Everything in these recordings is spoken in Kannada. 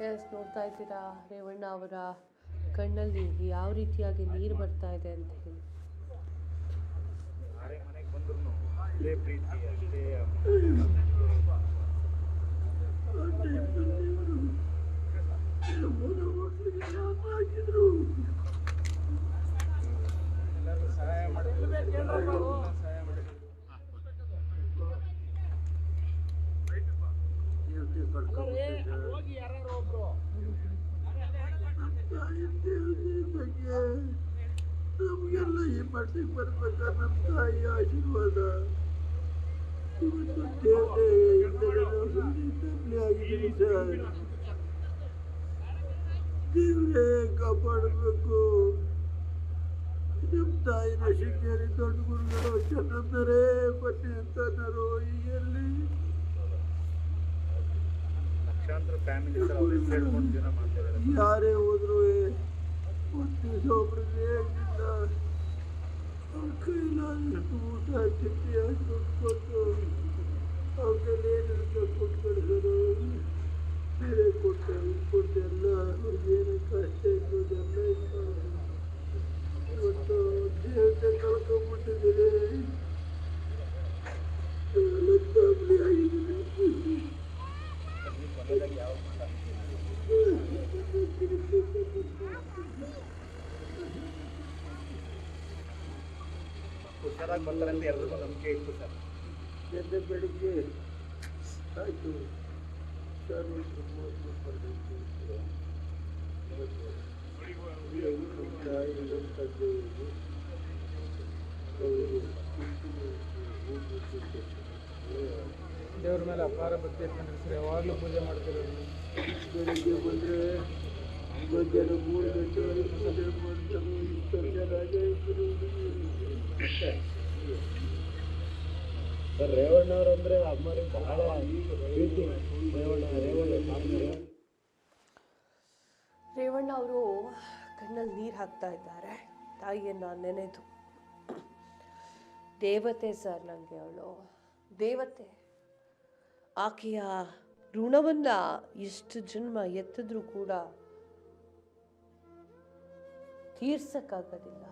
ಎಸ್, ನೋಡ್ತಾ ಇದ್ದೀರಾ ರೇವಣ್ಣ ಅವರ ಕಣ್ಣಲ್ಲಿ ಯಾವ ರೀತಿಯಾಗಿ ನೀರು ಬರ್ತಾ ಇದೆ ಅಂತ ಹೇಳಿ. ಯಾರೇ ಮನೆಗೆ ಬಂದ್ರು ಅಷ್ಟೇ ಪ್ರೀತಿ, ಅಷ್ಟೇ ಎಲ್ಲರೂ ಸಹಾಯ ಮಾಡಿದ್ರು. ನಮಗೆಲ್ಲ ಈ ಮಟ್ಟಿಗೆ ಬರ್ಬೇಕಾದ್ರೆ ನಮ್ಮ ತಾಯಿ ಆಶೀರ್ವಾದ ಇವತ್ತು ದೇವತೆ ತಪ್ಪಲೆ ಆಗಿದ್ದೀನಿ ಸರ್. ದೇವರೇ ಕಾಪಾಡಬೇಕು. ನಮ್ಮ ತಾಯಿನ ಶೃಂಗೇರಿ ದೊಡ್ಡ ಗುರುಗಳು ಚಂದ್ರೇ ಬನ್ನಿ ಅಂತನರು ಎಲ್ಲಿ ಲಕ್ಷಾಂತರ ಫ್ಯಾಮಿಲಿ ಹೇಳ್ಕೊಂಡು ಜನ ಮಾಡ್ತಾರೆ. ಯಾರೇ ಹೋದ್ರು ಒಂದು ದಿವಸ ಒಬ್ರಿಗೆ ಆಗಿಲ್ಲ ಅವ್ರ ಕೈಲಾದಷ್ಟು ಊಟ ತಿಂಡಿ ದುಡ್ಡು ಕೊಟ್ಟು ಅವ್ರ ಕೈಲಿ ಏನಿರುತ್ತೆ ಕೊಟ್ಟು ಕಳಿಸೋದು, ಬೇರೆ ಕೊಟ್ಟು ಕೊಟ್ಟು ಎಲ್ಲ ಅವ್ರಿಗೆ ಏನು ಕಷ್ಟ ಇದ್ದೋದೆಲ್ಲ ಇತ್ತು. ಇವತ್ತು ದೇವತೆ ಕಳ್ಕೊಂಡ್ಬಿಟ್ಟಿದ್ದೀರಿ, ಫ್ಯಾಮಿಲಿ ಆಗಿದ್ದೀನಿ. ಹುಷಾರಾಗಿ ಬರ್ತಾರೆ ಅಂತ ಎಲ್ಲರಿಗೂ ನಂಬಿಕೆ ಇತ್ತು ಸರ್. ನಿನ್ನೆ ಬೆಳಿಗ್ಗೆ ಆಯಿತು ಸರ್, ದೇವ್ರ ಮೇಲೆ ಅಪಾರ ಭಕ್ತಿ ಇಟ್ಕೊಂಡ್ರೆ ಸರ್, ಯಾವಾಗಲೂ ಪೂಜೆ ಮಾಡ್ತಿರೋದು. ಬೆಳಿಗ್ಗೆ ಬಂದರೆ ಮಧ್ಯಾಹ್ನ 3 ಗಂಟೆವರೆಗೆ ಪೂಜೆ ಮಾಡ್ತಾರೆ. ಇಷ್ಟು ಚೆನ್ನಾಗೇ ಇದ್ರು. ಸರ್ ರೇವಣ್ಣ ಅವರು ಅಂದರೆ ಅಮ್ಮನಿಗೆ ಬಹಳ ಪ್ರೀತಿ. ರೇವಣ್ಣ ಅವರು ಕಣ್ಣಲ್ಲಿ ನೀರು ಹಾಕ್ತಾ ಇದ್ದಾರೆ ತಾಯಿಯನ್ನು ನೆನೆದು. ದೇವತೆ ಸರ್, ನನಗೆ ಅವಳು ದೇವತೆ. ಆಕೆಯ ಋಣವನ್ನು ಎಷ್ಟು ಜನ್ಮ ಎತ್ತಿದ್ರೂ ಕೂಡ ತೀರ್ಸಕ್ಕಾಗೋದಿಲ್ಲ.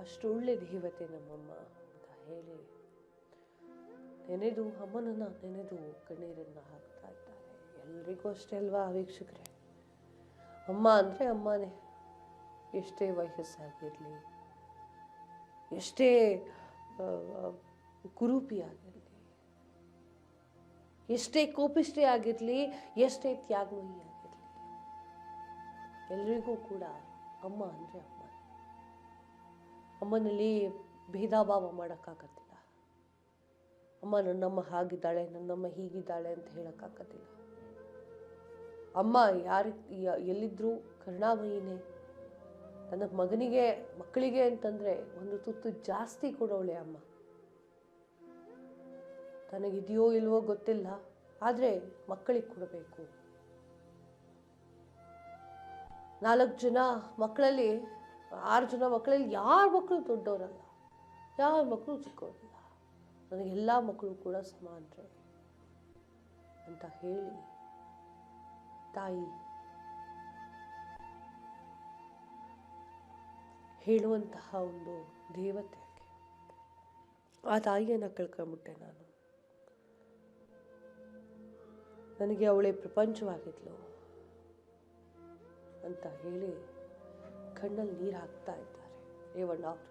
ಅಷ್ಟು ಒಳ್ಳೆ ದೇವತೆ ನಮ್ಮಮ್ಮ ಅಂತ ಹೇಳಿ ನೆನೆದು, ಅಮ್ಮನನ್ನು ನೆನೆದು ಕಣ್ಣೀರನ್ನು ಹಾಕ್ತಾ ಇದ್ದಾರೆ. ಎಲ್ರಿಗೂ ಅಷ್ಟೇ ಅಲ್ವಾ ವೀಕ್ಷಕರೇ? ಅಮ್ಮ ಅಂದರೆ ಅಮ್ಮನೇ. ಎಷ್ಟೇ ವಯಸ್ಸಾಗಿರಲಿ, ಎಷ್ಟೇ ಕುರೂಪಿ ಆಗಿರಲಿ, ಎಷ್ಟೇ ಕೋಪಿಷ್ಠೆ ಆಗಿರಲಿ, ಎಷ್ಟೇ ತ್ಯಾಗಮಯಿ ಆಗಿರಲಿ, ಎಲ್ರಿಗೂ ಕೂಡ ಅಮ್ಮ ಅಂದರೆ ಅಮ್ಮ. ಅಮ್ಮನಲ್ಲಿ ಭೇದ ಭಾವ ಮಾಡೋಕ್ಕಾಗತ್ತಿಲ್ಲ. ಅಮ್ಮ ನನ್ನಮ್ಮ ಹಾಗಿದ್ದಾಳೆ, ನನ್ನಮ್ಮ ಹೀಗಿದ್ದಾಳೆ ಅಂತ ಹೇಳೋಕ್ಕಾಗೋದಿಲ್ಲ. ಅಮ್ಮ ಎಲ್ಲಿದ್ರೂ ಕರುಣಾಮಯಿನೇ. ನನ್ನ ಮಕ್ಕಳಿಗೆ ಅಂತಂದರೆ ಒಂದು ತುತ್ತು ಜಾಸ್ತಿ ಕೊಡೋಳೆ ಅಮ್ಮ. ತನಗಿದೆಯೋ ಇಲ್ವೋ ಗೊತ್ತಿಲ್ಲ, ಆದರೆ ಮಕ್ಕಳಿಗೆ ಕೊಡಬೇಕು. 4 ಜನ ಮಕ್ಕಳಲ್ಲಿ 6 ಜನ ಮಕ್ಕಳಲ್ಲಿ ಯಾರ ಮಕ್ಕಳು ದೊಡ್ಡವರಲ್ಲ, ಯಾರ ಮಕ್ಕಳು ಚಿಕ್ಕವರಲ್ಲ. ನನಗೆಲ್ಲ ಮಕ್ಕಳು ಕೂಡ ಸಮಾನರೇ ಅಂತ ಹೇಳಿ ತಾಯಿ ಹೇಳುವಂತಹ ಒಂದು ದೇವತೆ. ಆ ತಾಯಿಯನ್ನು ಕಳ್ಕೊಂಬಿಟ್ಟೆ ನಾನು. ನನಗೆ ಅವಳೇ ಪ್ರಪಂಚವಾಗಿದ್ಲು ಅಂತ ಹೇಳಿ ಕಣ್ಣಲ್ಲಿ ನೀರು ಹಾಕ್ತಾ ಇದ್ದಾರೆ ರೇವಣ್ಣ ಅವರು.